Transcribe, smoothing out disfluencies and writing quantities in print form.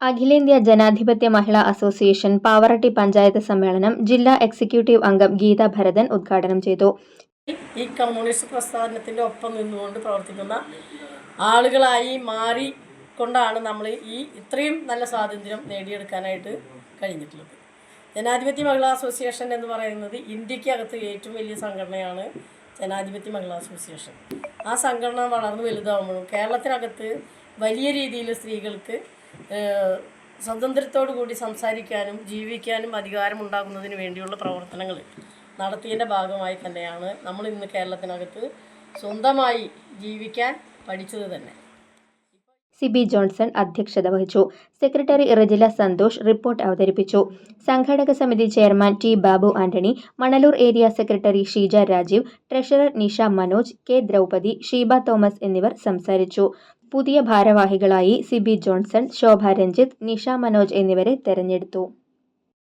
അഖിലേന്ത്യാ ജനാധിപത്യ മഹിളാ അസോസിയേഷൻ പാവറട്ടി പഞ്ചായത്ത് സമ്മേളനം ജില്ലാ എക്സിക്യൂട്ടീവ് അംഗം ഗീത ഭരതൻ ഉദ്ഘാടനം ചെയ്തു. ഈ കമ്മ്യൂണിസ്റ്റ് പ്രസ്ഥാനത്തിൻ്റെ ഒപ്പം നിന്നുകൊണ്ട് പ്രവർത്തിക്കുന്ന ആളുകളായി മാറിക്കൊണ്ടാണ് നമ്മൾ ഇത്രയും നല്ല സ്വാതന്ത്ര്യം നേടിയെടുക്കാനായിട്ട് കഴിഞ്ഞിട്ടുള്ളത്. ജനാധിപത്യ മഹിളാ അസോസിയേഷൻ എന്ന് പറയുന്നത് ഇന്ത്യക്കകത്ത് ഏറ്റവും വലിയ സംഘടനയാണ് ജനാധിപത്യ മഹിളാ അസോസിയേഷൻ. ആ സംഘടന വളർന്നു വലുതാവുമ്പോഴും കേരളത്തിനകത്ത് വലിയ രീതിയിൽ സ്ത്രീകൾക്ക് സ്വാതന്ത്ര്യത്തോടു കൂടി സംസാരിക്കാനും ജീവിക്കാനും അധികാരമുണ്ടാകുന്നതിന് വേണ്ടിയുള്ള പ്രവർത്തനങ്ങൾ നടത്തിയതിൻ്റെ ഭാഗമായി തന്നെയാണ് നമ്മൾ ഇന്ന് കേരളത്തിനകത്ത് സ്വന്തമായി ജീവിക്കാൻ പഠിച്ചത് തന്നെ. സിബി ജോൺസൺ അധ്യക്ഷത വഹിച്ചു. സെക്രട്ടറി റജില സന്തോഷ് റിപ്പോർട്ട് അവതരിപ്പിച്ചു. സംഘാടക സമിതി chairman T Babu Antony, Manalur area secretary Sheeja Rajeev, treasurer Nisha Manoj, K Draupadi, Sheeba Thomas എന്നിവർ സംസാരിച്ചു. പുതിയ ഭാരവാഹികളായി സിബി ജോൺസൺ, ശോഭ രഞ്ജിത്ത്, നിഷ മനോജ് എന്നിവരെ തെരഞ്ഞെടുത്തു.